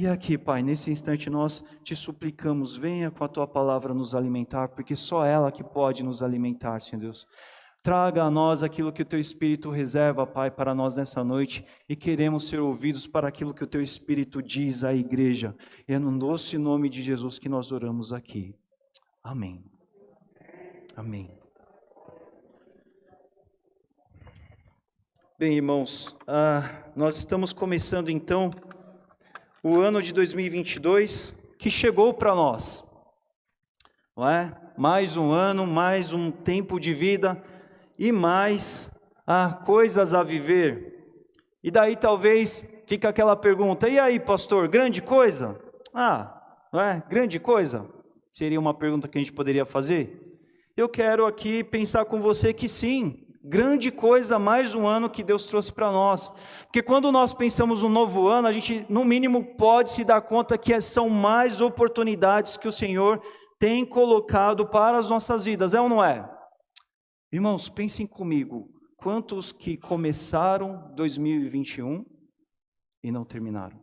E aqui, Pai, nesse instante nós te suplicamos, venha com a Tua palavra nos alimentar, porque só ela que pode nos alimentar, Senhor Deus. Traga a nós aquilo que o Teu Espírito reserva, Pai, para nós nessa noite, e queremos ser ouvidos para aquilo que o Teu Espírito diz à igreja. E é no doce nome de Jesus que nós oramos aqui. Amém. Amém. Bem, irmãos, nós estamos começando então o ano de 2022, que chegou para nós, não é? Mais um ano, mais um tempo de vida e mais coisas a viver. E daí talvez fica aquela pergunta, e aí, pastor, grande coisa? Não é? Grande coisa? Seria uma pergunta que a gente poderia fazer? Eu quero aqui pensar com você que sim, grande coisa, mais um ano que Deus trouxe para nós. Porque quando nós pensamos no novo ano, a gente no mínimo pode se dar conta que são mais oportunidades que o Senhor tem colocado para as nossas vidas, é ou não é? Irmãos, pensem comigo, quantos que começaram 2021 e não terminaram?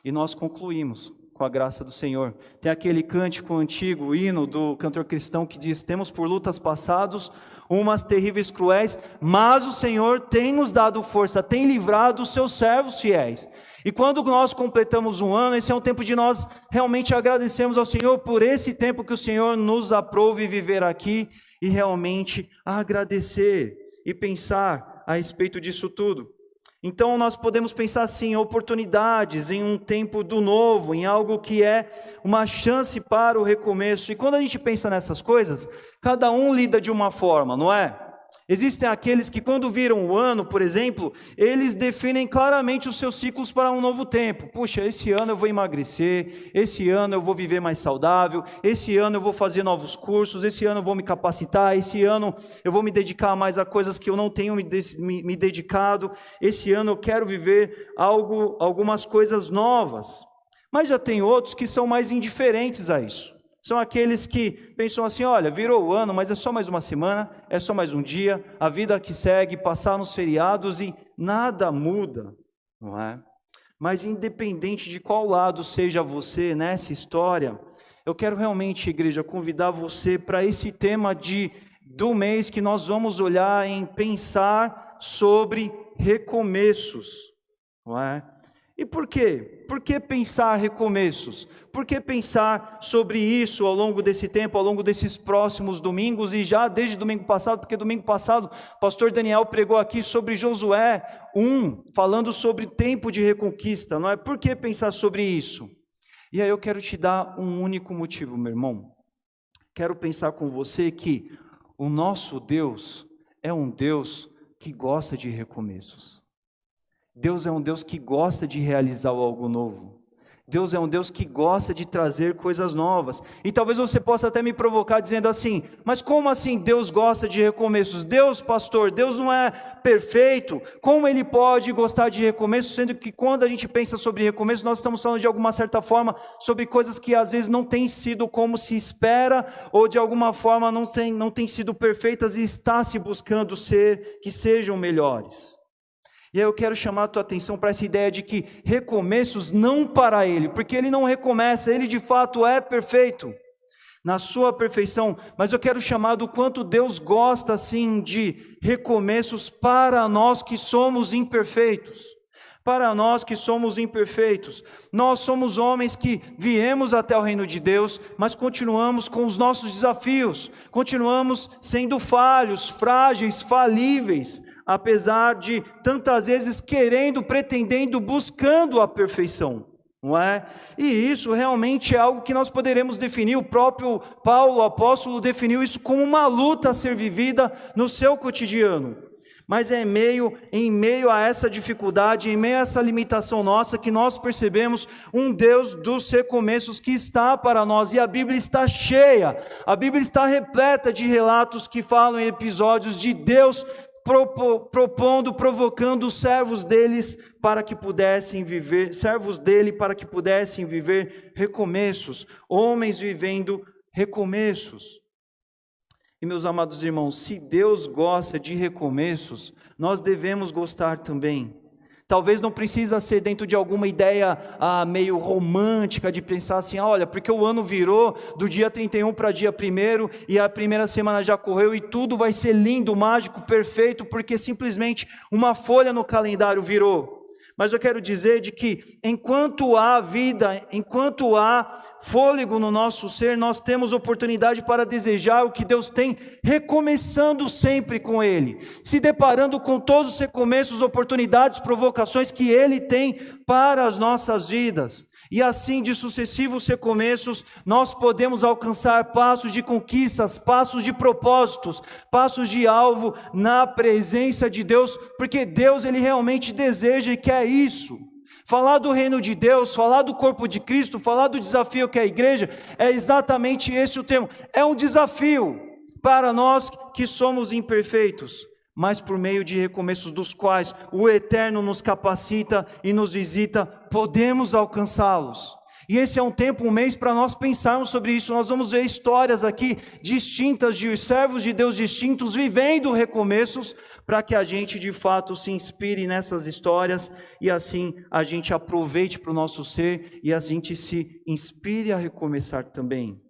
E nós concluímos com a graça do Senhor. Tem aquele cântico antigo, o hino do cantor cristão que diz, temos por lutas passados, umas terríveis cruéis, mas o Senhor tem nos dado força, tem livrado os seus servos fiéis. E quando nós completamos um ano, esse é um tempo de nós realmente agradecermos ao Senhor por esse tempo que o Senhor nos aprove viver aqui e realmente agradecer e pensar a respeito disso tudo. Então nós podemos pensar assim, oportunidades em um tempo do novo, em algo que é uma chance para o recomeço. E quando a gente pensa nessas coisas, cada um lida de uma forma, não é? Existem aqueles que quando viram o ano, por exemplo, eles definem claramente os seus ciclos para um novo tempo. Puxa, esse ano eu vou emagrecer, esse ano eu vou viver mais saudável, esse ano eu vou fazer novos cursos, esse ano eu vou me capacitar, esse ano eu vou me dedicar mais a coisas que eu não tenho me dedicado, esse ano eu quero viver algumas coisas novas. Mas já tem outros que são mais indiferentes a isso. São aqueles que pensam assim, olha, virou o ano, mas é só mais uma semana, é só mais um dia, a vida que segue, passar nos feriados e nada muda, não é? Mas independente de qual lado seja você nessa história, eu quero realmente, igreja, convidar você para esse tema do mês que nós vamos olhar em pensar sobre recomeços, não é? E por quê? Por que pensar recomeços? Por que pensar sobre isso ao longo desse tempo, ao longo desses próximos domingos e já desde domingo passado? Porque domingo passado o pastor Daniel pregou aqui sobre Josué 1, falando sobre tempo de reconquista, não é? Por que pensar sobre isso? E aí eu quero te dar um único motivo, meu irmão. Quero pensar com você que o nosso Deus é um Deus que gosta de recomeços. Deus é um Deus que gosta de realizar algo novo. Deus é um Deus que gosta de trazer coisas novas. E talvez você possa até me provocar dizendo assim, mas como assim Deus gosta de recomeços? Deus, pastor, Deus não é perfeito? Como Ele pode gostar de recomeços, sendo que quando a gente pensa sobre recomeços, nós estamos falando de alguma certa forma sobre coisas que às vezes não têm sido como se espera, ou de alguma forma não têm sido perfeitas e está se buscando que sejam melhores. E aí eu quero chamar a tua atenção para essa ideia de que recomeços não para Ele, porque Ele não recomeça, Ele de fato é perfeito, na sua perfeição, mas eu quero chamar do quanto Deus gosta assim de recomeços para nós que somos imperfeitos. Para nós que somos imperfeitos, nós somos homens que viemos até o reino de Deus, mas continuamos com os nossos desafios, continuamos sendo falhos, frágeis, falíveis, apesar de tantas vezes querendo, pretendendo, buscando a perfeição, não é? E isso realmente é algo que nós poderemos definir, o próprio Paulo, o apóstolo, definiu isso como uma luta a ser vivida no seu cotidiano. Mas é em meio a essa dificuldade, em meio a essa limitação nossa, que nós percebemos um Deus dos recomeços que está para nós. E a Bíblia está cheia, a Bíblia está repleta de relatos que falam em episódios de Deus provocando os servos dele para que pudessem viver recomeços, homens vivendo recomeços. E meus amados irmãos, se Deus gosta de recomeços, nós devemos gostar também. Talvez não precisa ser dentro de alguma ideia meio romântica de pensar assim, olha, porque o ano virou do dia 31 para dia 1º e a primeira semana já correu e tudo vai ser lindo, mágico, perfeito, porque simplesmente uma folha no calendário virou. Mas eu quero dizer de que enquanto há vida, enquanto há fôlego no nosso ser, nós temos oportunidade para desejar o que Deus tem, recomeçando sempre com Ele, se deparando com todos os recomeços, oportunidades, provocações que Ele tem para as nossas vidas. E assim, de sucessivos recomeços, nós podemos alcançar passos de conquistas, passos de propósitos, passos de alvo na presença de Deus, porque Deus, Ele realmente deseja e quer isso. Falar do reino de Deus, falar do corpo de Cristo, falar do desafio que é a igreja, é exatamente esse o termo. É um desafio para nós que somos imperfeitos, mas por meio de recomeços dos quais o Eterno nos capacita e nos visita, podemos alcançá-los. E esse é um tempo, um mês para nós pensarmos sobre isso. Nós vamos ver histórias aqui distintas de servos de Deus distintos vivendo recomeços, para que a gente de fato se inspire nessas histórias e assim a gente aproveite para o nosso ser e a gente se inspire a recomeçar também.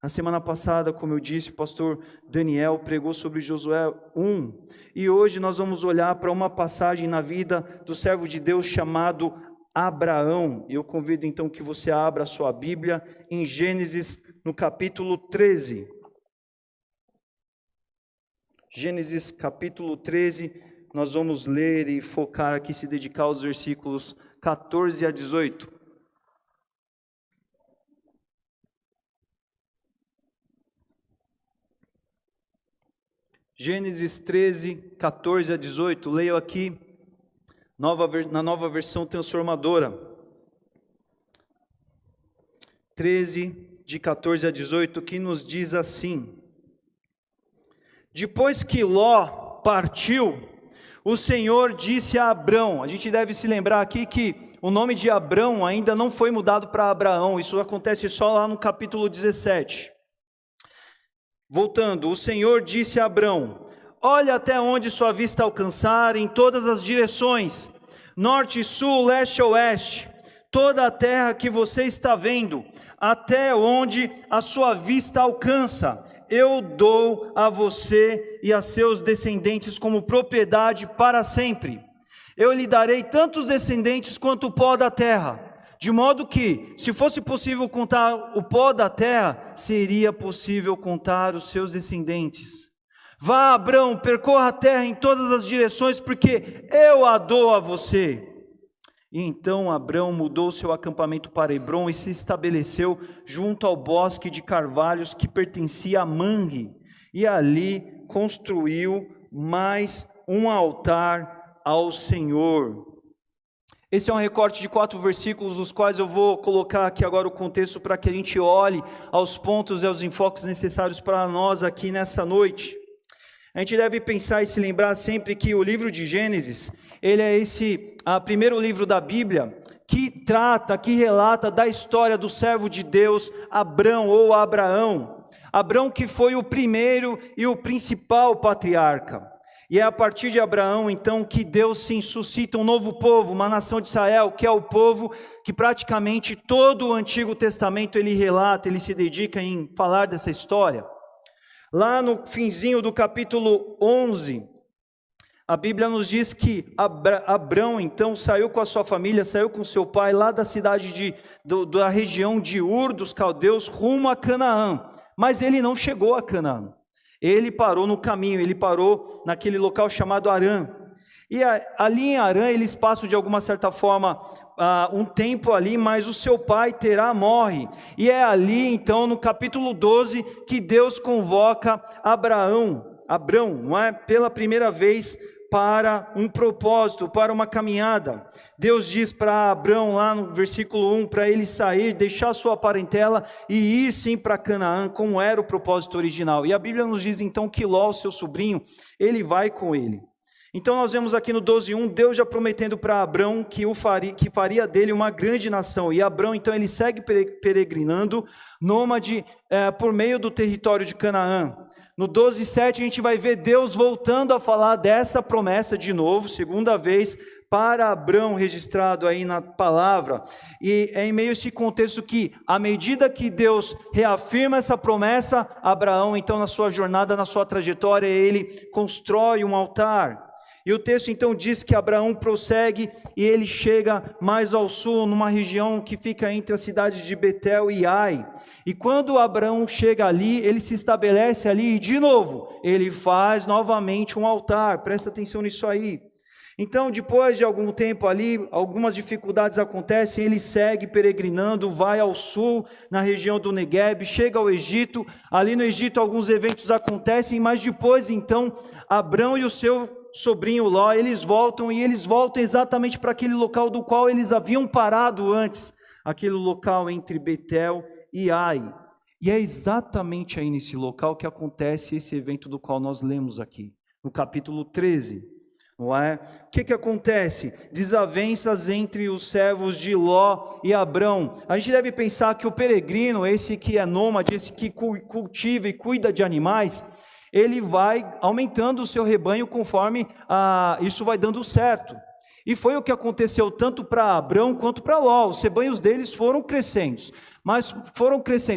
Na semana passada, como eu disse, o pastor Daniel pregou sobre Josué 1, e hoje nós vamos olhar para uma passagem na vida do servo de Deus chamado Abraão. Eu convido então que você abra a sua Bíblia em Gênesis, no capítulo 13. Gênesis capítulo 13, nós vamos ler e focar aqui, se dedicar aos versículos 14 a 18. Gênesis 13, 14 a 18, leio aqui na nova versão transformadora. 13, de 14 a 18, que nos diz assim: Depois que Ló partiu, o Senhor disse a Abrão, a gente deve se lembrar aqui que o nome de Abrão ainda não foi mudado para Abraão, isso acontece só lá no capítulo 17. Voltando, o Senhor disse a Abrão: olha até onde sua vista alcançar, em todas as direções, norte, sul, leste, oeste, toda a terra que você está vendo, até onde a sua vista alcança, eu dou a você e a seus descendentes como propriedade para sempre. Eu lhe darei tantos descendentes quanto o pó da terra, de modo que, se fosse possível contar o pó da terra, seria possível contar os seus descendentes. Vá, Abrão, percorra a terra em todas as direções, porque eu a dou a você. E então Abrão mudou seu acampamento para Hebrom e se estabeleceu junto ao bosque de carvalhos que pertencia a Manre, e ali construiu mais um altar ao Senhor. Esse é um recorte de 4 versículos, dos quais eu vou colocar aqui agora o contexto para que a gente olhe aos pontos e aos enfoques necessários para nós aqui nessa noite. A gente deve pensar e se lembrar sempre que o livro de Gênesis, ele é esse primeiro livro da Bíblia que trata, que relata da história do servo de Deus, Abrão ou Abraão. Abrão que foi o primeiro e o principal patriarca. E é a partir de Abraão, então, que Deus se suscita um novo povo, uma nação de Israel, que é o povo que praticamente todo o Antigo Testamento ele relata, ele se dedica em falar dessa história. Lá no finzinho do capítulo 11, a Bíblia nos diz que Abrão, então, saiu com a sua família, saiu com seu pai, lá da cidade da região de Ur dos Caldeus, rumo a Canaã. Mas ele não chegou a Canaã. Ele parou no caminho, ele parou naquele local chamado Harã. E ali em Harã eles passam de alguma certa forma um tempo ali, mas o seu pai Terá morre. E é ali então no capítulo 12 que Deus convoca Abrão, não é? Pela primeira vez para um propósito, para uma caminhada. Deus diz para Abrão lá no versículo 1, para ele sair, deixar sua parentela e ir sim para Canaã, como era o propósito original. E a Bíblia nos diz então que Ló, seu sobrinho, ele vai com ele. Então nós vemos aqui no 12:1, Deus já prometendo para Abrão que faria dele uma grande nação. E Abrão então ele segue peregrinando, nômade por meio do território de Canaã. No 12:7 a gente vai ver Deus voltando a falar dessa promessa de novo, segunda vez, para Abrão, registrado aí na palavra. E é em meio a esse contexto que, à medida que Deus reafirma essa promessa, Abraão, então, na sua jornada, na sua trajetória, ele constrói um altar. E o texto então diz que Abraão prossegue e ele chega mais ao sul, numa região que fica entre as cidades de Betel e Ai. E quando Abraão chega ali, ele se estabelece ali e de novo, ele faz novamente um altar. Presta atenção nisso aí. Então, depois de algum tempo ali, algumas dificuldades acontecem, ele segue peregrinando, vai ao sul, na região do Negueb, chega ao Egito. Ali no Egito alguns eventos acontecem, mas depois então, Abrão e o seu sobrinho Ló, eles voltam exatamente para aquele local do qual eles haviam parado antes, aquele local entre Betel e Ai. E é exatamente aí nesse local que acontece esse evento do qual nós lemos aqui, no capítulo 13. Não é? O que acontece? Desavenças entre os servos de Ló e Abrão. A gente deve pensar que o peregrino, esse que é nômade, esse que cultiva e cuida de animais, ele vai aumentando o seu rebanho conforme isso vai dando certo. E foi o que aconteceu tanto para Abrão quanto para Ló. Os rebanhos deles foram crescendo,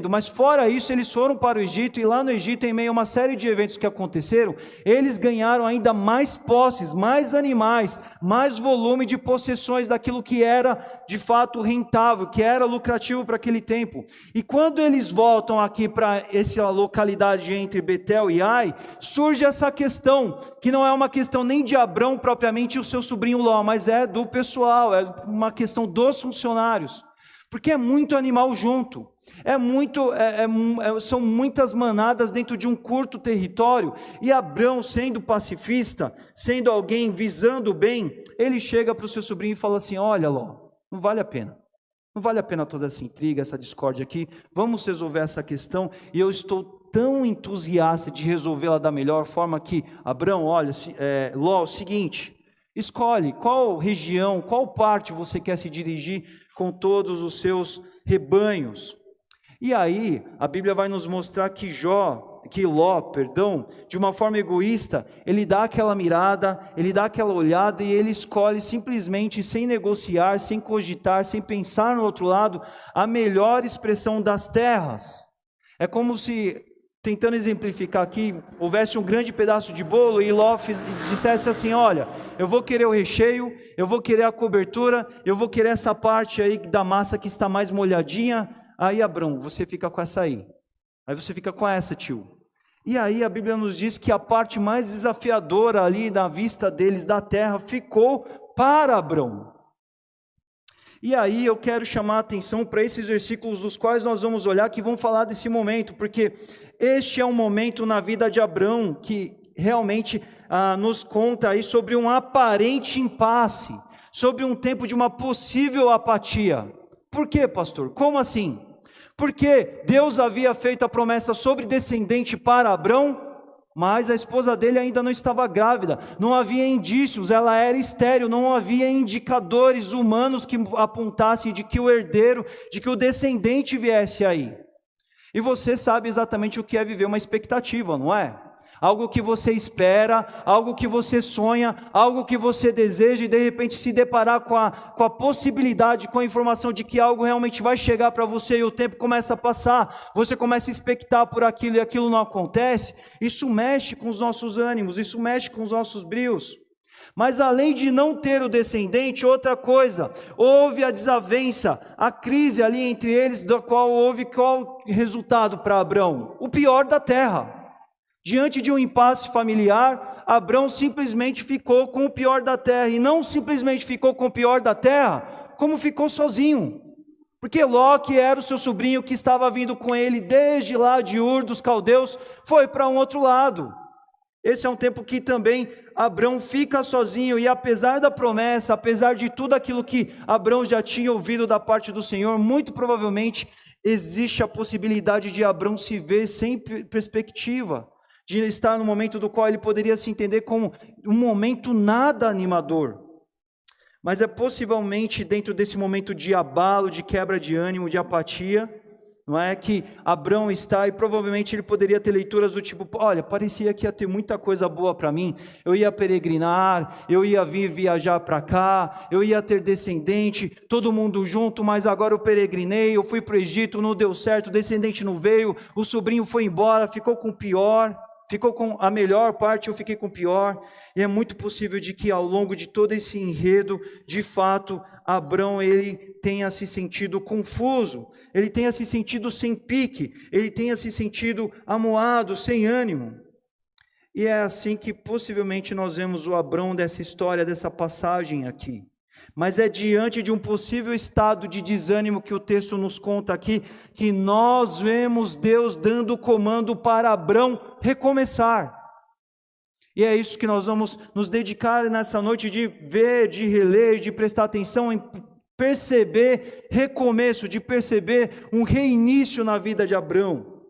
mas fora isso eles foram para o Egito, e lá no Egito, em meio a uma série de eventos que aconteceram, eles ganharam ainda mais posses, mais animais, mais volume de possessões daquilo que era de fato rentável, que era lucrativo para aquele tempo. E quando eles voltam aqui para essa localidade entre Betel e Ai, surge essa questão, que não é uma questão nem de Abrão propriamente e o seu sobrinho Ló, mas é do pessoal, é uma questão dos funcionários. Porque é muito animal junto, são muitas manadas dentro de um curto território, e Abrão, sendo pacifista, sendo alguém visando o bem, ele chega para o seu sobrinho e fala assim: olha Ló, não vale a pena toda essa intriga, essa discórdia aqui, vamos resolver essa questão, e eu estou tão entusiasta de resolvê-la da melhor forma que, Abrão, olha, Ló, o seguinte, escolhe qual região, qual parte você quer se dirigir com todos os seus rebanhos. E aí, a Bíblia vai nos mostrar que Ló, de uma forma egoísta, ele dá aquela mirada, ele dá aquela olhada e ele escolhe simplesmente, sem negociar, sem cogitar, sem pensar no outro lado, a melhor expressão das terras. É como se, tentando exemplificar aqui, houvesse um grande pedaço de bolo e Ló dissesse assim: olha, eu vou querer o recheio, eu vou querer a cobertura, eu vou querer essa parte aí da massa que está mais molhadinha. Aí Abrão, você fica com essa aí você fica com essa, tio. E aí a Bíblia nos diz que a parte mais desafiadora ali na vista deles da terra ficou para Abrão. E aí eu quero chamar a atenção para esses versículos dos quais nós vamos olhar, que vão falar desse momento, porque este é um momento na vida de Abrão que realmente nos conta aí sobre um aparente impasse, sobre um tempo de uma possível apatia. Por quê, pastor? Como assim? Porque Deus havia feito a promessa sobre descendente para Abrão, mas a esposa dele ainda não estava grávida, não havia indícios, ela era estéril, não havia indicadores humanos que apontassem de que o herdeiro, de que o descendente viesse aí. E você sabe exatamente o que é viver uma expectativa, não é? Algo que você espera, algo que você sonha, algo que você deseja, e de repente se deparar com a possibilidade, com a informação de que algo realmente vai chegar para você, e o tempo começa a passar, você começa a expectar por aquilo e aquilo não acontece. Isso mexe com os nossos ânimos, isso mexe com os nossos brios. Mas além de não ter o descendente, outra coisa, houve a desavença, a crise ali entre eles, da qual houve qual resultado para Abrão? O pior da terra. Diante de um impasse familiar, Abrão simplesmente ficou com o pior da terra, e não simplesmente ficou com o pior da terra, como ficou sozinho, porque Ló, que era o seu sobrinho que estava vindo com ele desde lá de Ur dos Caldeus, foi para um outro lado. Esse é um tempo que também Abrão fica sozinho, e apesar da promessa, apesar de tudo aquilo que Abrão já tinha ouvido da parte do Senhor, muito provavelmente existe a possibilidade de Abrão se ver sem perspectiva, de estar no momento do qual ele poderia se entender como um momento nada animador. Mas é possivelmente dentro desse momento de abalo, de quebra de ânimo, de apatia, não é que Abrão está, e provavelmente ele poderia ter leituras do tipo, olha, parecia que ia ter muita coisa boa para mim, eu ia peregrinar, eu ia vir viajar para cá, eu ia ter descendente, todo mundo junto, mas agora eu peregrinei, eu fui para o Egito, não deu certo, o descendente não veio, o sobrinho foi embora, ficou com o pior, ficou com a melhor parte, eu fiquei com o pior, e é muito possível de que ao longo de todo esse enredo, de fato, Abrão ele tenha se sentido confuso, ele tenha se sentido sem pique, ele tenha se sentido amuado, sem ânimo. E é assim que possivelmente nós vemos o Abrão dessa história, dessa passagem aqui. Mas é diante de um possível estado de desânimo que o texto nos conta aqui, que nós vemos Deus dando o comando para Abrão recomeçar. E é isso que nós vamos nos dedicar nessa noite, de ver, de reler, de prestar atenção em perceber recomeço, de perceber um reinício na vida de Abrão.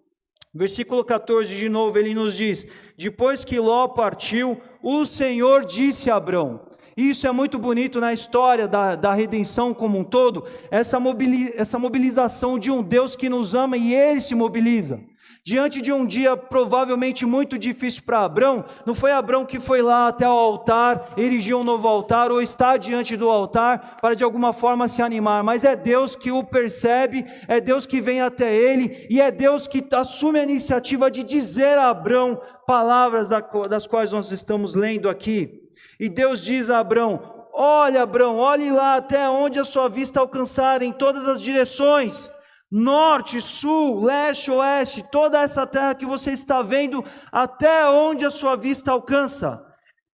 Versículo 14 de novo, ele nos diz, depois que Ló partiu, o Senhor disse a Abrão. Isso é muito bonito na história da redenção como um todo, essa mobilização de um Deus que nos ama e Ele se mobiliza. Diante de um dia provavelmente muito difícil para Abrão, não foi Abrão que foi lá até o altar, erigiu um novo altar, ou está diante do altar para de alguma forma se animar, mas é Deus que o percebe, é Deus que vem até ele, e é Deus que assume a iniciativa de dizer a Abrão palavras das quais nós estamos lendo aqui. E Deus diz a Abrão, olha Abrão, olhe lá até onde a sua vista alcançar, em todas as direções, norte, sul, leste, oeste, toda essa terra que você está vendo, até onde a sua vista alcança,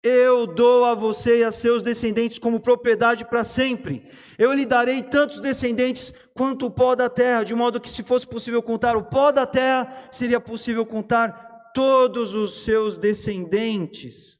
eu dou a você e a seus descendentes como propriedade para sempre. Eu lhe darei tantos descendentes quanto o pó da terra, de modo que se fosse possível contar o pó da terra, seria possível contar todos os seus descendentes.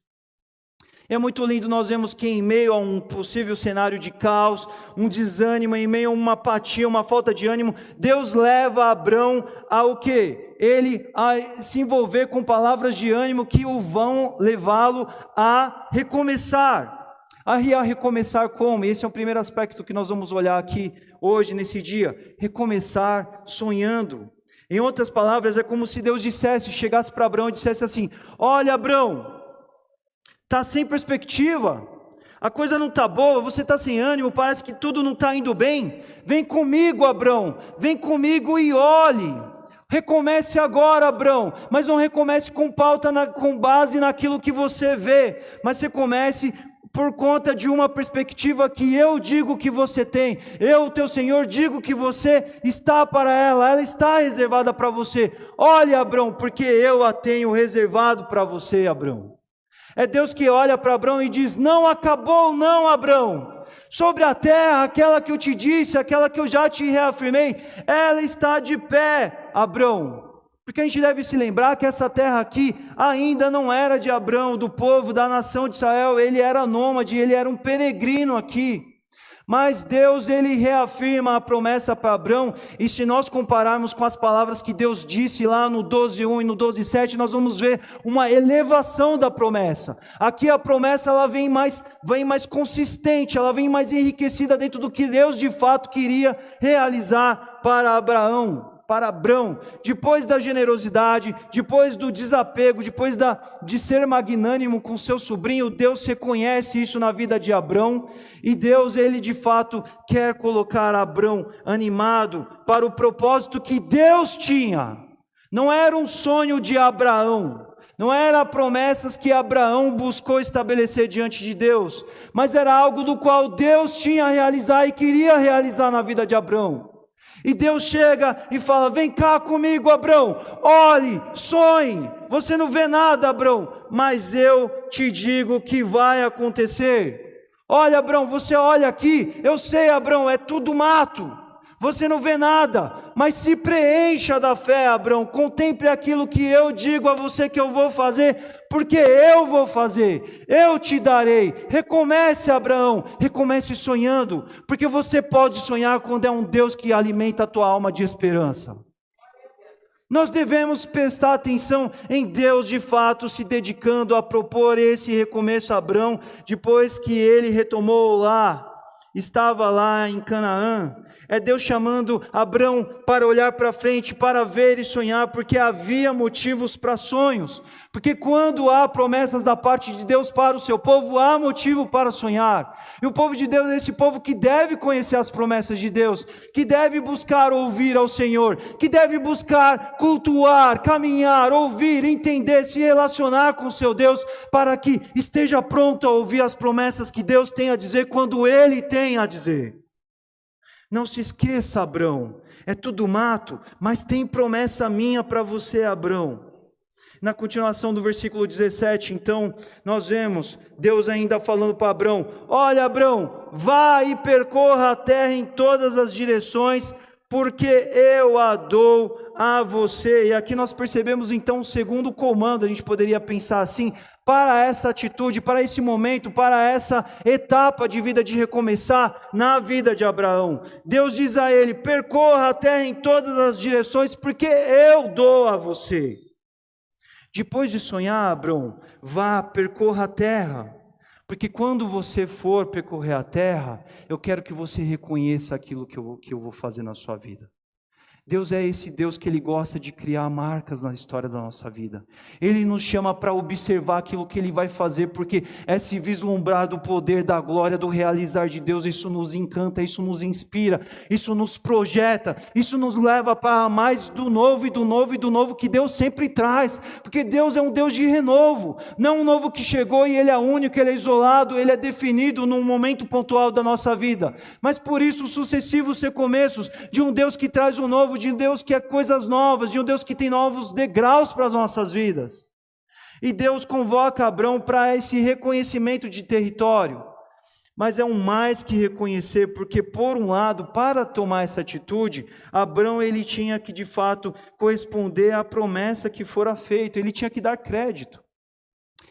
É muito lindo, nós vemos que em meio a um possível cenário de caos, um desânimo, em meio a uma apatia, uma falta de ânimo, Deus leva Abrão ao quê? Ele a se envolver com palavras de ânimo que o vão levá-lo a recomeçar. A recomeçar como? Esse é o primeiro aspecto que nós vamos olhar aqui hoje, nesse dia. Recomeçar sonhando. Em outras palavras, é como se Deus chegasse para Abrão e dissesse assim, olha Abrão, está sem perspectiva, a coisa não está boa, você está sem ânimo, parece que tudo não está indo bem. Vem comigo, Abrão, vem comigo e olhe. Recomece agora, Abrão, mas não recomece com com base naquilo que você vê, mas você comece por conta de uma perspectiva que eu digo que você tem. Eu, teu Senhor, digo que você está para ela está reservada para você. Olha, Abrão, porque eu a tenho reservado para você, Abrão. É Deus que olha para Abrão e diz, não acabou não, Abrão. Sobre a terra, aquela que eu te disse, aquela que eu já te reafirmei, ela está de pé, Abrão. Porque a gente deve se lembrar que essa terra aqui ainda não era de Abrão, do povo, da nação de Israel. Ele era nômade, ele era um peregrino aqui. Mas Deus, ele reafirma a promessa para Abrão, e se nós compararmos com as palavras que Deus disse lá no 12:1 e no 12:7, nós vamos ver uma elevação da promessa. Aqui a promessa ela vem mais consistente, ela vem mais enriquecida dentro do que Deus de fato queria realizar para Abrão. Depois da generosidade, depois do desapego, depois de ser magnânimo com seu sobrinho, Deus reconhece isso na vida de Abrão, e Deus, ele de fato quer colocar Abrão animado para o propósito que Deus tinha. Não era um sonho de Abraão, não eram promessas que Abraão buscou estabelecer diante de Deus, mas era algo do qual Deus tinha a realizar e queria realizar na vida de Abrão. E Deus chega e fala, vem cá comigo, Abrão, olhe, sonhe, você não vê nada, Abrão, mas eu te digo que vai acontecer. Olha, Abrão, você olha aqui, eu sei, Abrão, é tudo mato, você não vê nada, mas se preencha da fé, Abrão, contemple aquilo que eu digo a você que eu vou fazer, porque eu vou fazer, eu te darei. Recomece, Abraão, recomece sonhando, porque você pode sonhar quando é um Deus que alimenta a tua alma de esperança. Nós devemos prestar atenção em Deus de fato se dedicando a propor esse recomeço a Abrão, depois que ele retomou lá. estava lá em Canaã. É Deus chamando Abrão para olhar para frente, para ver e sonhar, porque havia motivos para sonhos. Porque quando há promessas da parte de Deus para o seu povo, há motivo para sonhar. E o povo de Deus é esse povo que deve conhecer as promessas de Deus, que deve buscar ouvir ao Senhor, que deve buscar cultuar, caminhar, ouvir, entender, se relacionar com o seu Deus, para que esteja pronto a ouvir as promessas que Deus tem a dizer quando Ele tem a dizer. Não se esqueça, Abrão, é tudo mato, mas tem promessa minha para você, Abrão. Na continuação do versículo 17, então, nós vemos Deus ainda falando para Abrão: olha, Abrão, vá e percorra a terra em todas as direções, porque eu a dou a você. E aqui nós percebemos então o segundo comando, a gente poderia pensar assim, para essa atitude, para esse momento, para essa etapa de vida de recomeçar na vida de Abraão. Deus diz a ele: percorra a terra em todas as direções, porque eu dou a você. Depois de sonhar, Abrão, vá, percorra a terra, porque quando você for percorrer a terra, eu quero que você reconheça aquilo que eu vou fazer na sua vida. Deus é esse Deus que Ele gosta de criar marcas na história da nossa vida. Ele nos chama para observar aquilo que Ele vai fazer, porque é se vislumbrar do poder, da glória, do realizar de Deus. Isso nos encanta, isso nos inspira, isso nos projeta, isso nos leva para mais do novo e do novo e do novo que Deus sempre traz. Porque Deus é um Deus de renovo, não um novo que chegou e Ele é único, Ele é isolado, Ele é definido num momento pontual da nossa vida. Mas por isso os sucessivos recomeços de um Deus que traz o novo, de um Deus que é coisas novas, de um Deus que tem novos degraus para as nossas vidas. E Deus convoca Abrão para esse reconhecimento de território. Mas é um mais que reconhecer, porque por um lado, para tomar essa atitude, Abrão ele tinha que de fato corresponder à promessa que fora feita, ele tinha que dar crédito,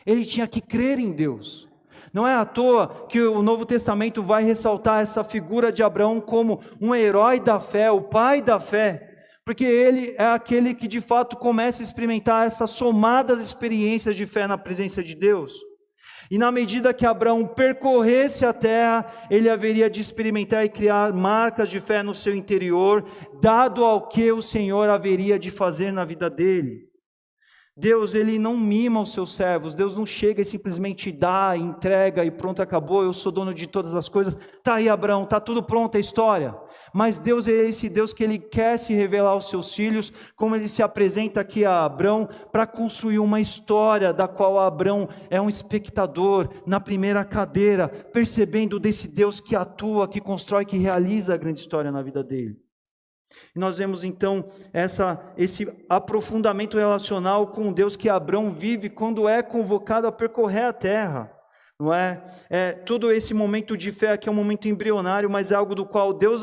ele tinha que crer em Deus. Não é à toa que o Novo Testamento vai ressaltar essa figura de Abraão como um herói da fé, o pai da fé, porque ele é aquele que de fato começa a experimentar essas somadas experiências de fé na presença de Deus. E na medida que Abraão percorresse a terra, ele haveria de experimentar e criar marcas de fé no seu interior, dado ao que o Senhor haveria de fazer na vida dele. Deus, ele não mima os seus servos, Deus não chega e simplesmente dá, entrega e pronto, acabou, eu sou dono de todas as coisas, está aí Abraão, está tudo pronto a história. Mas Deus é esse Deus que ele quer se revelar aos seus filhos, como ele se apresenta aqui a Abraão, para construir uma história da qual Abraão é um espectador, na primeira cadeira, percebendo desse Deus que atua, que constrói, que realiza a grande história na vida dele. E nós vemos então esse aprofundamento relacional com o Deus que Abrão vive quando é convocado a percorrer a terra, não é? Todo esse momento de fé aqui é um momento embrionário, mas é algo do qual Deus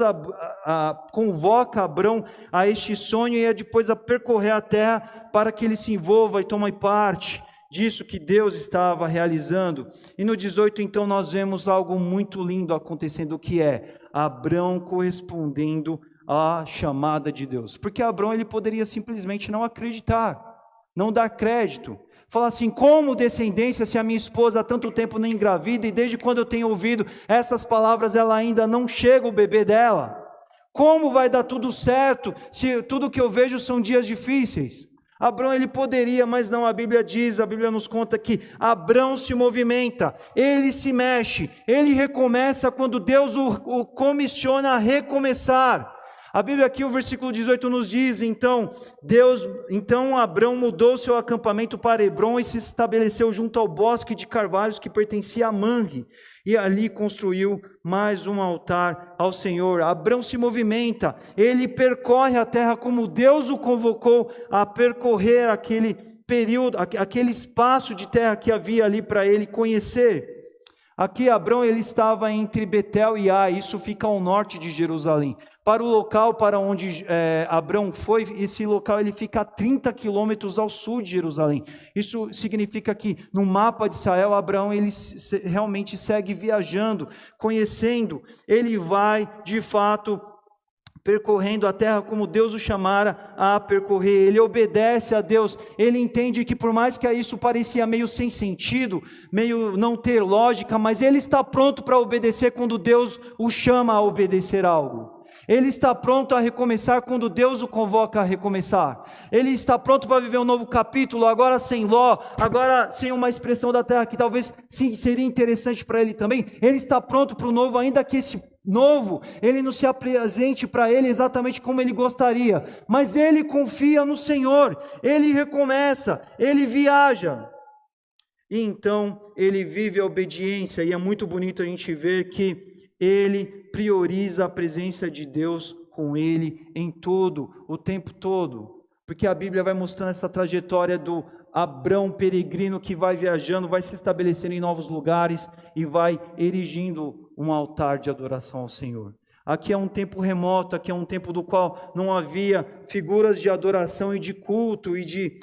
convoca Abrão a este sonho e depois a percorrer a terra para que ele se envolva e tome parte disso que Deus estava realizando. E no 18 então nós vemos algo muito lindo acontecendo, que é Abrão correspondendo a chamada de Deus, porque Abrão ele poderia simplesmente não acreditar, não dar crédito, falar assim: como descendência se a minha esposa há tanto tempo não engravida e desde quando eu tenho ouvido essas palavras ela ainda não chega o bebê dela? Como vai dar tudo certo se tudo que eu vejo são dias difíceis? Abrão ele poderia, mas não, a Bíblia nos conta que Abrão se movimenta, ele se mexe, ele recomeça quando Deus o comissiona a recomeçar. A Bíblia aqui, o versículo 18 nos diz, então Abrão mudou seu acampamento para Hebrom e se estabeleceu junto ao bosque de carvalhos que pertencia a Manre, e ali construiu mais um altar ao Senhor. Abrão se movimenta, ele percorre a terra como Deus o convocou a percorrer aquele período, aquele espaço de terra que havia ali para ele conhecer. Aqui Abrão ele estava entre Betel e Ai, isso fica ao norte de Jerusalém. Para o local para onde Abrão foi, esse local ele fica a 30 quilômetros ao sul de Jerusalém. Isso significa que no mapa de Israel, Abrão ele realmente segue viajando, conhecendo. Ele vai de fato percorrendo a terra como Deus o chamara a percorrer. Ele obedece a Deus, ele entende que por mais que isso parecia meio sem sentido, meio não ter lógica, mas ele está pronto para obedecer quando Deus o chama a obedecer algo. Ele está pronto a recomeçar quando Deus o convoca a recomeçar. Ele está pronto para viver um novo capítulo, agora sem Ló, agora sem uma expressão da terra que talvez sim, seria interessante para ele também. Ele está pronto para o novo, ainda que esse novo, ele não se apresente para ele exatamente como ele gostaria. Mas ele confia no Senhor, ele recomeça, ele viaja. E então ele vive a obediência, e é muito bonito a gente ver que ele prioriza a presença de Deus com ele em tudo, o tempo todo. Porque a Bíblia vai mostrando essa trajetória do Abrão peregrino que vai viajando, vai se estabelecendo em novos lugares e vai erigindo um altar de adoração ao Senhor. Aqui é um tempo remoto, aqui é um tempo do qual não havia figuras de adoração e de culto e de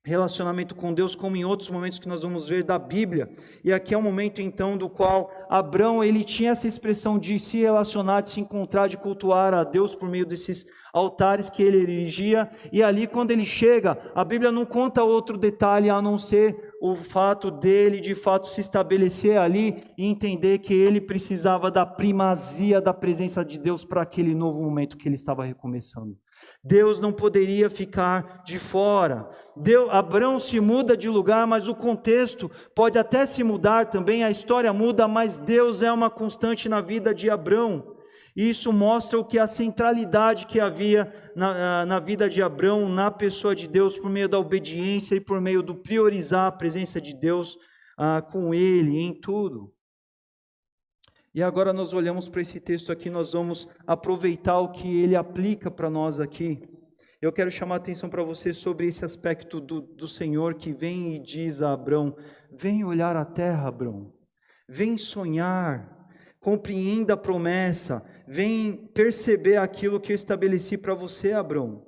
relacionamento com Deus, como em outros momentos que nós vamos ver da Bíblia. E aqui é um momento então do qual Abrão, ele tinha essa expressão de se relacionar, de se encontrar, de cultuar a Deus por meio desses altares que ele erigia. E ali quando ele chega, a Bíblia não conta outro detalhe a não ser o fato dele de fato se estabelecer ali e entender que ele precisava da primazia da presença de Deus para aquele novo momento que ele estava recomeçando. Deus não poderia ficar de fora. Abrão se muda de lugar, mas o contexto pode até se mudar também, a história muda, mas Deus é uma constante na vida de Abrão. E isso mostra o que a centralidade que havia na vida de Abrão, na pessoa de Deus, por meio da obediência e por meio do priorizar a presença de Deus com ele em tudo. E agora nós olhamos para esse texto aqui, nós vamos aproveitar o que ele aplica para nós aqui. Eu quero chamar a atenção para você sobre esse aspecto do Senhor que vem e diz a Abrão: vem olhar a terra, Abrão, vem sonhar, compreenda a promessa, vem perceber aquilo que eu estabeleci para você, Abrão.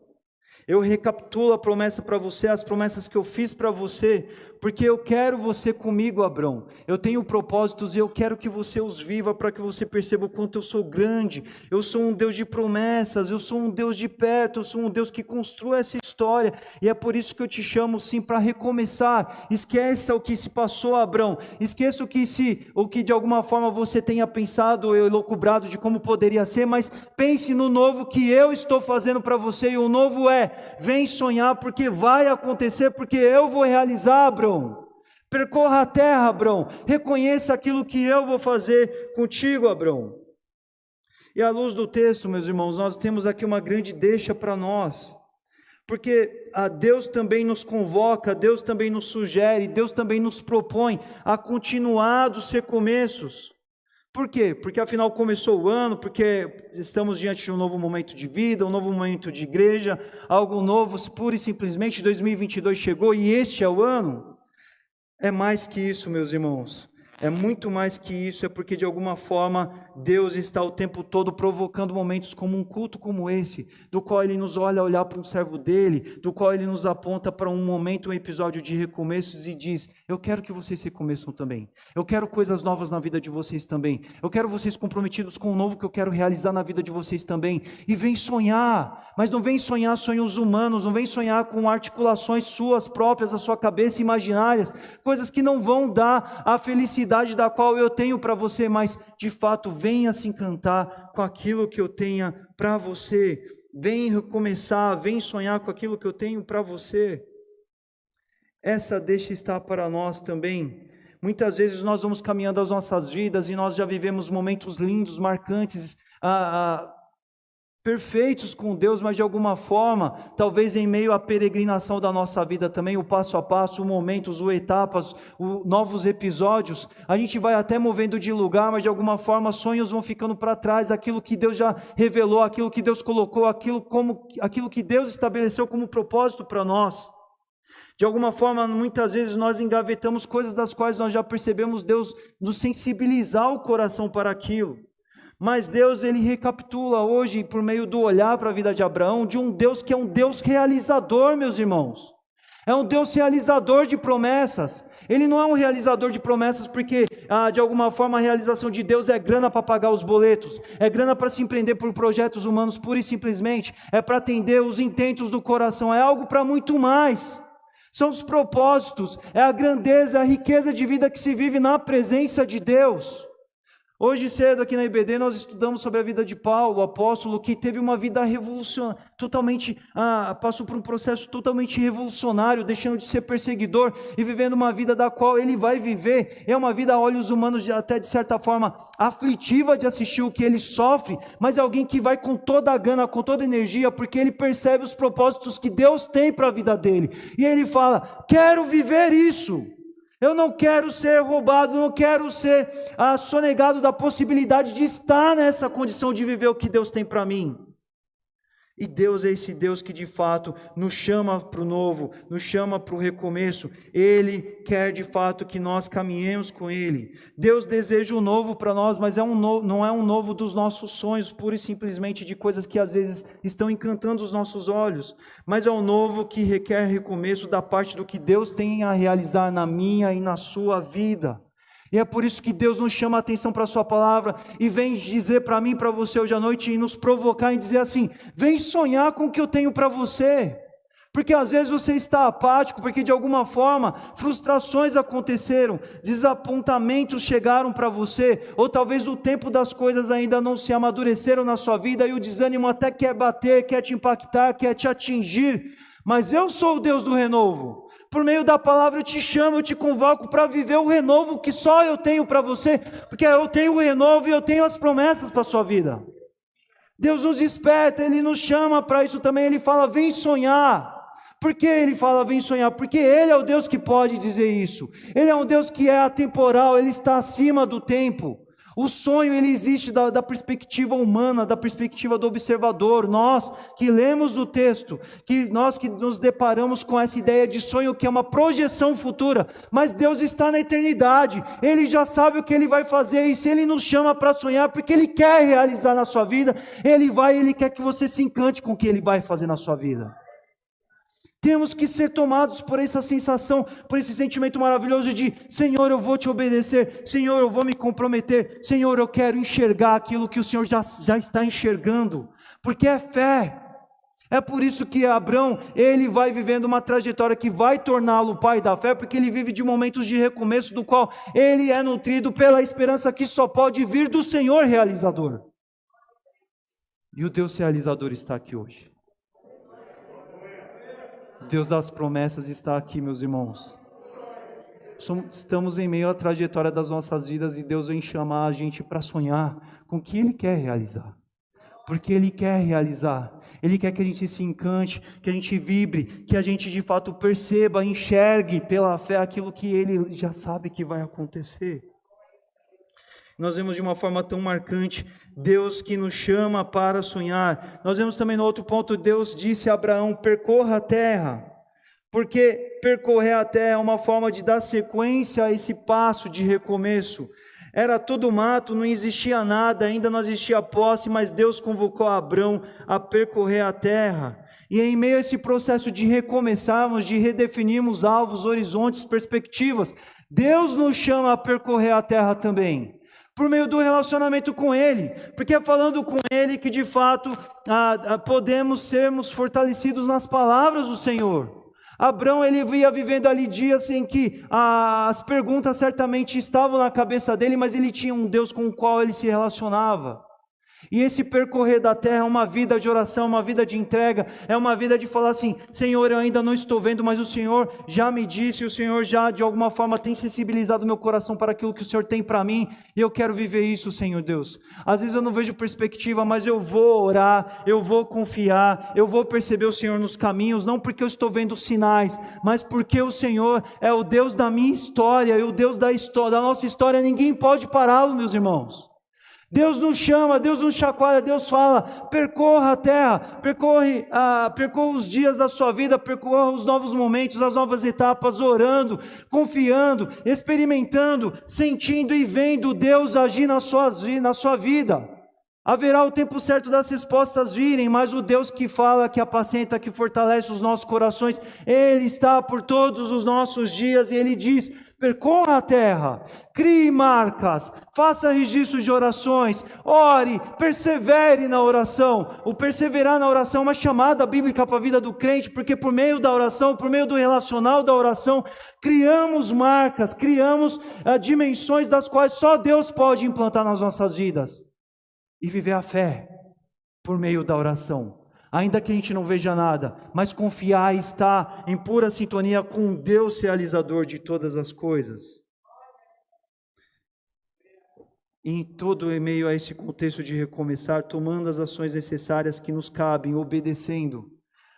Eu recapitulo a promessa para você, as promessas que eu fiz para você, porque eu quero você comigo, Abrão. Eu tenho propósitos e eu quero que você os viva para que você perceba o quanto eu sou grande. Eu sou um Deus de promessas, eu sou um Deus de perto, eu sou um Deus que construa essa história. E é por isso que eu te chamo sim para recomeçar. Esqueça o que se passou, Abrão. Esqueça o que de alguma forma você tenha pensado, elucubrado de como poderia ser, mas pense no novo que eu estou fazendo para você. E o novo vem sonhar porque vai acontecer, porque eu vou realizar, Abrão. Percorra a terra, Abrão. Reconheça aquilo que eu vou fazer contigo, Abrão. E à luz do texto, meus irmãos, nós temos aqui uma grande deixa para nós. Porque Deus também nos convoca, Deus também nos sugere, Deus também nos propõe a continuar dos recomeços. Por quê? Porque afinal começou o ano, porque estamos diante de um novo momento de vida, um novo momento de igreja, algo novo, pura e simplesmente 2022 chegou e este é o ano. É mais que isso, meus irmãos. É muito mais que isso, é porque de alguma forma Deus está o tempo todo provocando momentos como um culto como esse, do qual Ele nos olhar para um servo dEle, do qual Ele nos aponta para um momento, um episódio de recomeços e diz: eu quero que vocês recomeçam também, eu quero coisas novas na vida de vocês também, eu quero vocês comprometidos com o novo que eu quero realizar na vida de vocês também, e vem sonhar, mas não vem sonhar sonhos humanos, não vem sonhar com articulações suas próprias, da sua cabeça, imaginárias, coisas que não vão dar a felicidade da qual eu tenho para você, mas de fato venha se encantar com aquilo que eu tenha para você, vem recomeçar, vem sonhar com aquilo que eu tenho para você. Essa deixa estar para nós também. Muitas vezes nós vamos caminhando as nossas vidas e nós já vivemos momentos lindos, marcantes, perfeitos com Deus, mas de alguma forma, talvez em meio à peregrinação da nossa vida também, o passo a passo, momentos, etapas, novos episódios, a gente vai até movendo de lugar, mas de alguma forma sonhos vão ficando para trás, aquilo que Deus já revelou, aquilo que Deus colocou, aquilo que Deus estabeleceu como propósito para nós. De alguma forma, muitas vezes nós engavetamos coisas das quais nós já percebemos Deus nos sensibilizar o coração para aquilo. Mas Deus, Ele recapitula hoje, por meio do olhar para a vida de Abraão, de um Deus que é um Deus realizador, meus irmãos. É um Deus realizador de promessas. Ele não é um realizador de promessas porque, de alguma forma, a realização de Deus é grana para pagar os boletos, é grana para se empreender por projetos humanos pura e simplesmente, é para atender os intentos do coração, é algo para muito mais. São os propósitos, é a grandeza, é a riqueza de vida que se vive na presença de Deus. Hoje cedo aqui na IBD nós estudamos sobre a vida de Paulo, o apóstolo que teve uma vida revolucionária, passou por um processo totalmente revolucionário, deixando de ser perseguidor e vivendo uma vida da qual ele vai viver. É uma vida a olhos humanos até de certa forma aflitiva de assistir o que ele sofre, mas é alguém que vai com toda a gana, com toda a energia, porque ele percebe os propósitos que Deus tem para a vida dele. E ele fala, quero viver isso. Eu não quero ser roubado, não quero ser sonegado da possibilidade de estar nessa condição de viver o que Deus tem para mim. E Deus é esse Deus que de fato nos chama para o novo, nos chama para o recomeço. Ele quer de fato que nós caminhemos com Ele. Deus deseja o novo para nós, mas não é um novo dos nossos sonhos, pura e simplesmente de coisas que às vezes estão encantando os nossos olhos. Mas é um novo que requer recomeço da parte do que Deus tem a realizar na minha e na sua vida. E é por isso que Deus nos chama a atenção para a sua palavra e vem dizer para mim e para você hoje à noite e nos provocar e dizer assim, vem sonhar com o que eu tenho para você. Porque às vezes você está apático, porque de alguma forma frustrações aconteceram, desapontamentos chegaram para você, ou talvez o tempo das coisas ainda não se amadureceram na sua vida e o desânimo até quer bater, quer te impactar, quer te atingir. Mas eu sou o Deus do renovo. Por meio da palavra eu te chamo, eu te convoco para viver o renovo que só eu tenho para você, porque eu tenho o renovo e eu tenho as promessas para a sua vida. Deus nos desperta, Ele nos chama para isso também, Ele fala, vem sonhar. Por que Ele fala, vem sonhar? Porque Ele é o Deus que pode dizer isso. Ele é um Deus que é atemporal, Ele está acima do tempo. O sonho, ele existe da perspectiva humana, da perspectiva do observador. Nós que lemos o texto, nós que nos deparamos com essa ideia de sonho, que é uma projeção futura, mas Deus está na eternidade, Ele já sabe o que Ele vai fazer, e se Ele nos chama para sonhar, porque Ele quer realizar na sua vida, Ele quer que você se encante com o que Ele vai fazer na sua vida. Temos que ser tomados por essa sensação, por esse sentimento maravilhoso de Senhor, eu vou te obedecer, Senhor, eu vou me comprometer, Senhor, eu quero enxergar aquilo que o Senhor já está enxergando, porque é fé. É por isso que Abrão, ele vai vivendo uma trajetória que vai torná-lo pai da fé, porque ele vive de momentos de recomeço, do qual ele é nutrido pela esperança que só pode vir do Senhor realizador. E o Deus realizador está aqui hoje. Deus das promessas está aqui, meus irmãos. Estamos em meio à trajetória das nossas vidas e Deus vem chamar a gente para sonhar com o que Ele quer realizar. Porque Ele quer realizar. Ele quer que a gente se encante, que a gente vibre, que a gente de fato perceba, enxergue pela fé aquilo que Ele já sabe que vai acontecer. Nós vemos de uma forma tão marcante, Deus que nos chama para sonhar. Nós vemos também no outro ponto, Deus disse a Abraão, percorra a terra. Porque percorrer a terra é uma forma de dar sequência a esse passo de recomeço. Era tudo mato, não existia nada, ainda não existia posse, mas Deus convocou Abraão a percorrer a terra. E em meio a esse processo de recomeçarmos, de redefinirmos alvos, horizontes, perspectivas, Deus nos chama a percorrer a terra também. Por meio do relacionamento com Ele, porque é falando com Ele que de fato podemos sermos fortalecidos nas palavras do Senhor. Abrão, ele ia vivendo ali dias em que as perguntas certamente estavam na cabeça dele, mas ele tinha um Deus com o qual ele se relacionava. E esse percorrer da terra é uma vida de oração, uma vida de entrega, é uma vida de falar assim, Senhor, eu ainda não estou vendo, mas o Senhor já me disse, o Senhor já de alguma forma tem sensibilizado meu coração para aquilo que o Senhor tem para mim, e eu quero viver isso, Senhor Deus. Às vezes eu não vejo perspectiva, mas eu vou orar, eu vou confiar, eu vou perceber o Senhor nos caminhos, não porque eu estou vendo sinais, mas porque o Senhor é o Deus da minha história, e o Deus da nossa história, ninguém pode pará-lo, meus irmãos. Deus nos chama, Deus nos chacoalha, Deus fala, percorra a terra, percorra os dias da sua vida, percorra os novos momentos, as novas etapas, orando, confiando, experimentando, sentindo e vendo Deus agir na sua vida. Haverá o tempo certo das respostas virem, mas o Deus que fala, que apacenta, que fortalece os nossos corações, Ele está por todos os nossos dias, e Ele diz: percorra a terra, crie marcas, faça registros de orações, ore, persevere na oração. O perseverar na oração é uma chamada bíblica para a vida do crente, porque por meio da oração, por meio do relacional da oração, criamos marcas, criamos dimensões das quais só Deus pode implantar nas nossas vidas. E viver a fé por meio da oração, ainda que a gente não veja nada, mas confiar e estar em pura sintonia com Deus realizador de todas as coisas. E em todo e meio a esse contexto de recomeçar, tomando as ações necessárias que nos cabem, obedecendo,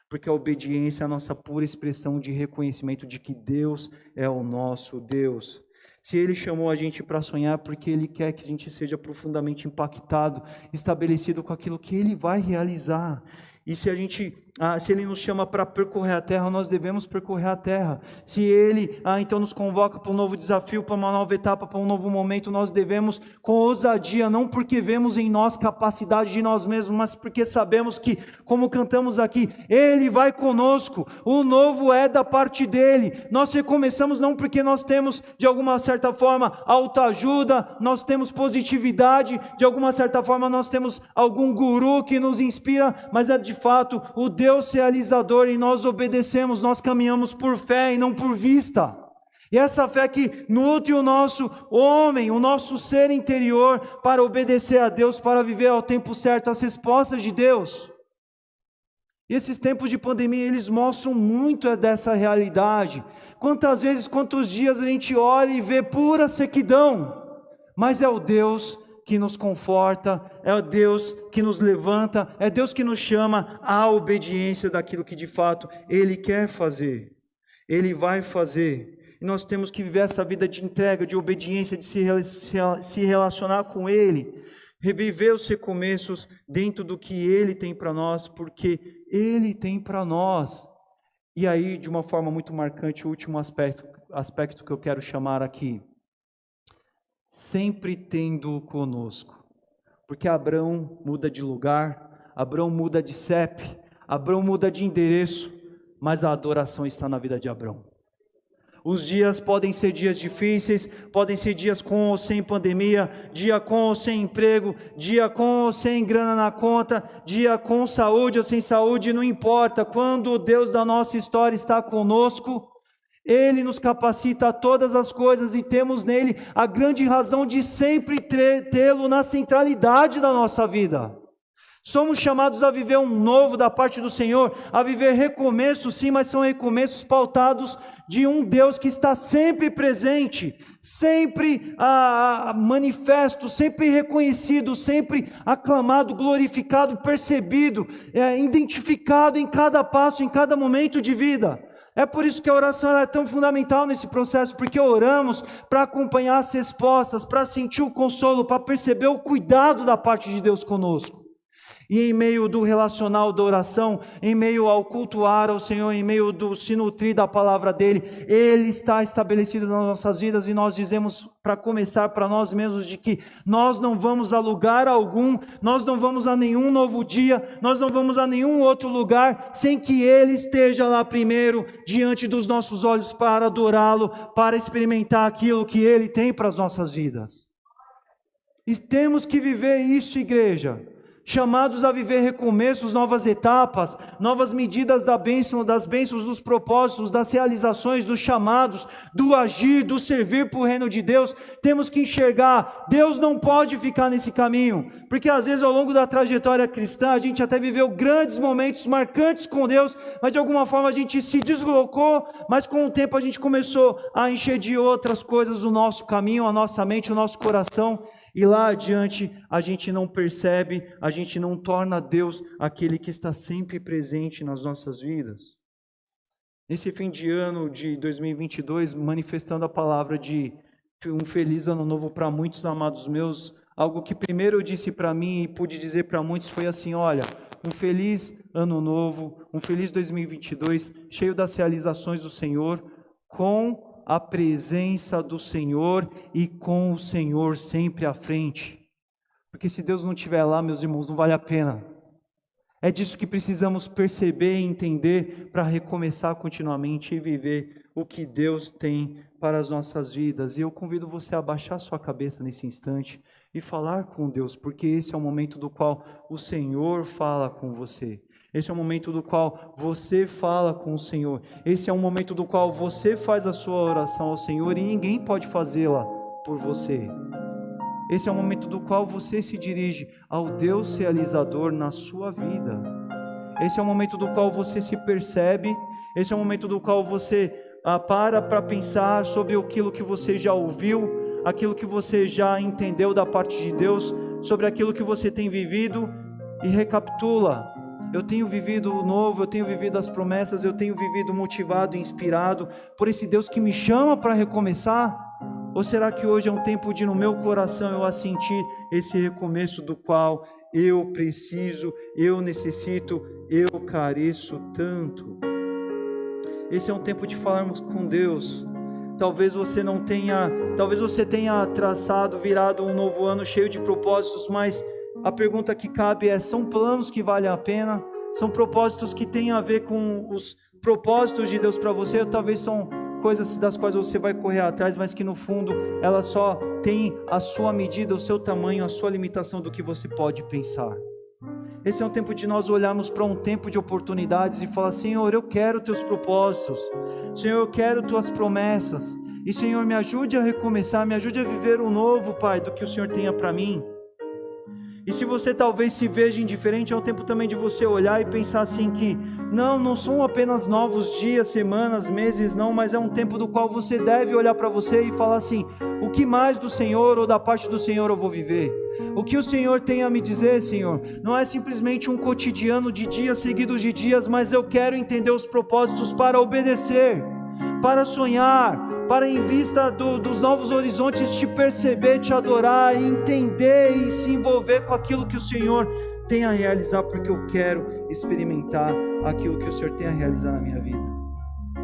porque a obediência é a nossa pura expressão de reconhecimento de que Deus é o nosso Deus. Se Ele chamou a gente para sonhar, porque Ele quer que a gente seja profundamente impactado, estabelecido com aquilo que Ele vai realizar. E se Ele nos chama para percorrer a terra, nós devemos percorrer a terra. Se Ele então nos convoca para um novo desafio, para uma nova etapa, para um novo momento, nós devemos com ousadia, não porque vemos em nós capacidade de nós mesmos, mas porque sabemos que, como cantamos aqui, Ele vai conosco, o novo é da parte dEle. Nós recomeçamos não porque nós temos, de alguma certa forma, autoajuda, nós temos positividade, de alguma certa forma nós temos algum guru que nos inspira, mas é de fato o Deus realizador, e nós obedecemos, nós caminhamos por fé e não por vista. E essa fé que nutre o nosso homem, o nosso ser interior, para obedecer a Deus, para viver ao tempo certo as respostas de Deus. E esses tempos de pandemia, eles mostram muito dessa realidade. Quantas vezes, quantos dias a gente olha e vê pura sequidão, mas é o Deus que nos conforta, é o Deus que nos levanta, é Deus que nos chama à obediência daquilo que de fato Ele quer fazer, Ele vai fazer. E nós temos que viver essa vida de entrega, de obediência, de se relacionar com Ele, reviver os recomeços dentro do que Ele tem para nós, porque Ele tem para nós. E aí, de uma forma muito marcante, o último aspecto que eu quero chamar aqui: sempre tendo conosco, porque Abraão muda de lugar, Abraão muda de CEP, Abraão muda de endereço, mas a adoração está na vida de Abraão. Os dias podem ser dias difíceis, podem ser dias com ou sem pandemia, dia com ou sem emprego, dia com ou sem grana na conta, dia com saúde ou sem saúde, não importa. Quando o Deus da nossa história está conosco, Ele nos capacita a todas as coisas, e temos nele a grande razão de sempre tê-lo na centralidade da nossa vida. Somos chamados a viver um novo da parte do Senhor, a viver recomeços, sim, mas são recomeços pautados de um Deus que está sempre presente, sempre manifesto, sempre reconhecido, sempre aclamado, glorificado, percebido, identificado em cada passo, em cada momento de vida. É por isso que a oração é tão fundamental nesse processo, porque oramos para acompanhar as respostas, para sentir o consolo, para perceber o cuidado da parte de Deus conosco. E em meio do relacional da oração, em meio ao cultuar ao Senhor, em meio do se nutrir da palavra dEle, Ele está estabelecido nas nossas vidas, e nós dizemos, para começar, para nós mesmos, de que nós não vamos a lugar algum, nós não vamos a nenhum novo dia, nós não vamos a nenhum outro lugar, sem que Ele esteja lá primeiro, diante dos nossos olhos, para adorá-lo, para experimentar aquilo que Ele tem para as nossas vidas. E temos que viver isso, igreja. Chamados a viver recomeços, novas etapas, novas medidas das bênçãos, dos propósitos, das realizações, dos chamados, do agir, do servir para o reino de Deus. Temos que enxergar, Deus não pode ficar nesse caminho, porque às vezes ao longo da trajetória cristã, a gente até viveu grandes momentos marcantes com Deus, mas de alguma forma a gente se deslocou, mas com o tempo a gente começou a encher de outras coisas o nosso caminho, a nossa mente, o nosso coração. E lá adiante a gente não percebe, a gente não torna Deus aquele que está sempre presente nas nossas vidas. Nesse fim de ano de 2022, manifestando a palavra de um feliz ano novo para muitos amados meus, algo que primeiro eu disse para mim e pude dizer para muitos foi assim: olha, um feliz ano novo, um feliz 2022, cheio das realizações do Senhor, com a presença do Senhor e com o Senhor sempre à frente. Porque se Deus não estiver lá, meus irmãos, não vale a pena. É disso que precisamos perceber e entender para recomeçar continuamente e viver o que Deus tem para as nossas vidas. E eu convido você a baixar sua cabeça nesse instante e falar com Deus, porque esse é o momento do qual o Senhor fala com você. Esse é o momento do qual você fala com o Senhor. Esse é o momento do qual você faz a sua oração ao Senhor e ninguém pode fazê-la por você. Esse é o momento do qual você se dirige ao Deus realizador na sua vida. Esse é o momento do qual você se percebe. Esse é o momento do qual você para pensar sobre aquilo que você já ouviu, aquilo que você já entendeu da parte de Deus, sobre aquilo que você tem vivido e recapitula. Eu tenho vivido o novo, eu tenho vivido as promessas, eu tenho vivido motivado e inspirado por esse Deus que me chama para recomeçar? Ou será que hoje é um tempo de no meu coração eu assentir esse recomeço do qual eu preciso, eu necessito, eu careço tanto? Esse é um tempo de falarmos com Deus. Talvez você tenha traçado, virado um novo ano cheio de propósitos, mas a pergunta que cabe é: são planos que valem a pena? São propósitos que têm a ver com os propósitos de Deus para você? Ou talvez são coisas das quais você vai correr atrás, mas que no fundo ela só tem a sua medida, o seu tamanho, a sua limitação do que você pode pensar. Esse é um tempo de nós olharmos para um tempo de oportunidades e falar: Senhor, eu quero teus propósitos, Senhor, eu quero tuas promessas, e Senhor, me ajude a recomeçar, me ajude a viver o novo, Pai, do que o Senhor tenha para mim. E se você talvez se veja indiferente, é um tempo também de você olhar e pensar assim que não são apenas novos dias, semanas, meses, não, mas é um tempo do qual você deve olhar para você e falar assim: o que mais do Senhor ou da parte do Senhor eu vou viver? O que o Senhor tem a me dizer, Senhor? Não é simplesmente um cotidiano de dias seguidos de dias, mas eu quero entender os propósitos para obedecer, para sonhar, para em vista dos novos horizontes te perceber, te adorar, entender e se envolver com aquilo que o Senhor tem a realizar, porque eu quero experimentar aquilo que o Senhor tem a realizar na minha vida.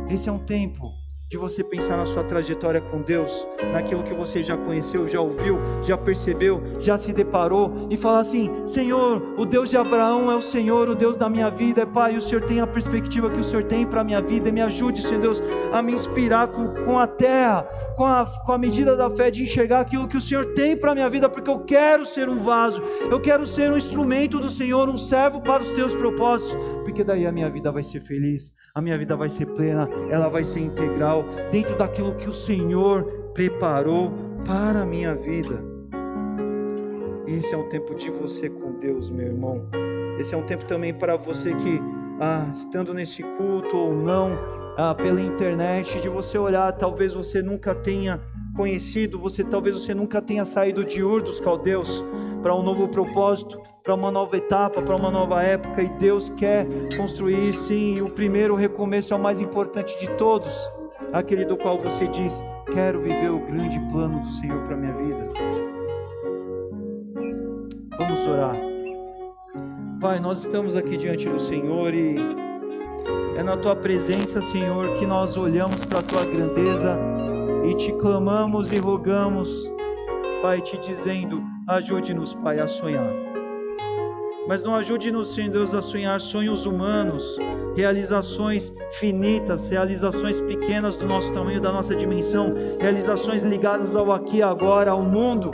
Esse é um tempo de você pensar na sua trajetória com Deus, naquilo que você já conheceu, já ouviu, já percebeu, já se deparou, e falar assim: Senhor, o Deus de Abraão é o Senhor, o Deus da minha vida, Pai, o Senhor tem a perspectiva que o Senhor tem para a minha vida, e me ajude, Senhor Deus, a me inspirar com a terra, com a medida da fé, de enxergar aquilo que o Senhor tem para a minha vida, porque eu quero ser um vaso, eu quero ser um instrumento do Senhor, um servo para os teus propósitos, porque daí a minha vida vai ser feliz, a minha vida vai ser plena, ela vai ser integral, dentro daquilo que o Senhor preparou para a minha vida. Esse é um tempo de você com Deus, meu irmão. Esse é um tempo também para você que, estando nesse culto ou não, pela internet, de você olhar, talvez você nunca tenha conhecido, talvez você nunca tenha saído de Ur dos Caldeus para um novo propósito, para uma nova etapa, para uma nova época, e Deus quer construir, sim, o primeiro recomeço é o mais importante de todos, aquele do qual você diz: quero viver o grande plano do Senhor para a minha vida. Vamos orar. Pai, nós estamos aqui diante do Senhor e é na Tua presença, Senhor, que nós olhamos para a Tua grandeza e Te clamamos e rogamos, Pai, Te dizendo: ajude-nos, Pai, a sonhar. Mas não ajude-nos, Senhor Deus, a sonhar sonhos humanos, realizações finitas, realizações pequenas do nosso tamanho, da nossa dimensão, realizações ligadas ao aqui e agora, ao mundo.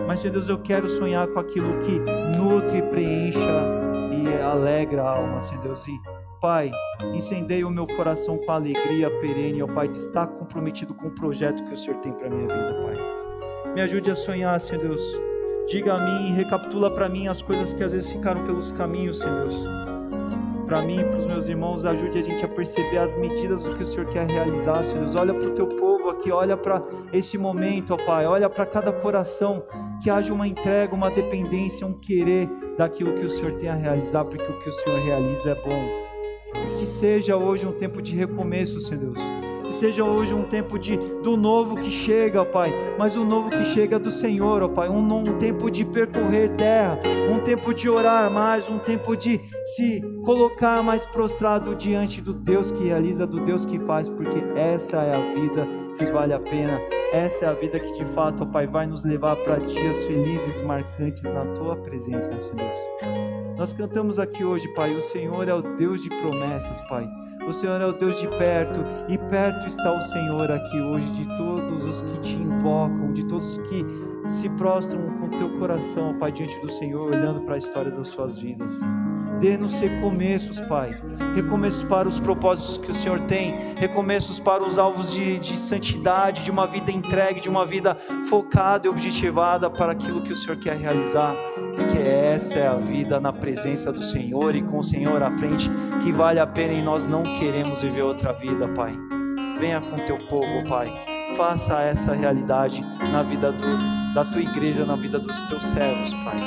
Mas, Senhor Deus, eu quero sonhar com aquilo que nutre, preencha e alegra a alma, Senhor Deus. E, Pai, incendeia o meu coração com alegria perene, ó Pai, de estar comprometido com o projeto que o Senhor tem para a minha vida, Pai. Me ajude a sonhar, Senhor Deus. Diga a mim, recapitula para mim as coisas que às vezes ficaram pelos caminhos, Senhor Deus. Para mim e para os meus irmãos, ajude a gente a perceber as medidas do que o Senhor quer realizar, Senhor Deus. Olha para o Teu povo aqui, olha para esse momento, ó Pai, olha para cada coração, que haja uma entrega, uma dependência, um querer daquilo que o Senhor tem a realizar, porque o que o Senhor realiza é bom. Que seja hoje um tempo de recomeço, Senhor Deus. Que seja hoje um tempo do novo que chega, ó Pai, mas o novo que chega do Senhor, ó Pai, um tempo de percorrer terra, um tempo de orar mais, um tempo de se colocar mais prostrado diante do Deus que realiza, do Deus que faz, porque essa é a vida que vale a pena. Essa é a vida que de fato, ó Pai, vai nos levar para dias felizes, marcantes na Tua presença, Senhor Deus. Nós cantamos aqui hoje, Pai, o Senhor é o Deus de promessas, Pai. O Senhor é o Deus de perto, e perto está o Senhor aqui hoje, de todos os que te invocam, de todos os que se prostram com teu coração, Pai, diante do Senhor, olhando para as histórias das suas vidas. Dê-nos recomeços, Pai, recomeços para os propósitos que o Senhor tem, recomeços para os alvos de santidade, de uma vida entregue, de uma vida focada e objetivada para aquilo que o Senhor quer realizar, porque essa é a vida na presença do Senhor e com o Senhor à frente, que vale a pena, e nós não queremos viver outra vida, Pai. Venha com teu povo, Pai, faça essa realidade na vida da tua igreja, na vida dos teus servos, Pai.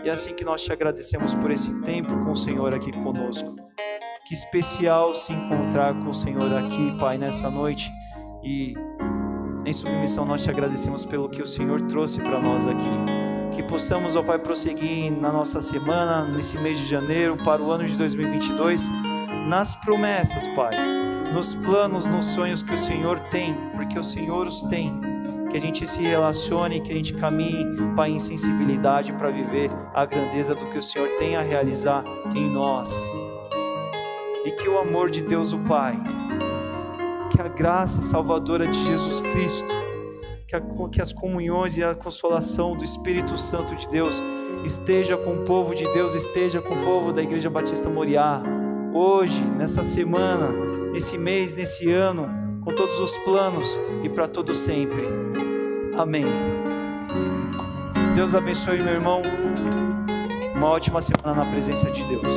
E é assim que nós te agradecemos por esse tempo com o Senhor aqui conosco. Que especial se encontrar com o Senhor aqui, Pai, nessa noite. E em submissão nós te agradecemos pelo que o Senhor trouxe para nós aqui. Que possamos, ó Pai, prosseguir na nossa semana, nesse mês de janeiro, para o ano de 2022, nas promessas, Pai, nos planos, nos sonhos que o Senhor tem, porque o Senhor os tem. Que a gente se relacione, que a gente caminhe, Pai, em sensibilidade para viver a grandeza do que o Senhor tem a realizar em nós. E que o amor de Deus o Pai, que a graça salvadora de Jesus Cristo, que as comunhões e a consolação do Espírito Santo de Deus esteja com o povo de Deus, esteja com o povo da Igreja Batista Moriá, hoje, nessa semana, nesse mês, nesse ano, com todos os planos e para todo sempre. Amém. Deus abençoe, meu irmão. Uma ótima semana na presença de Deus.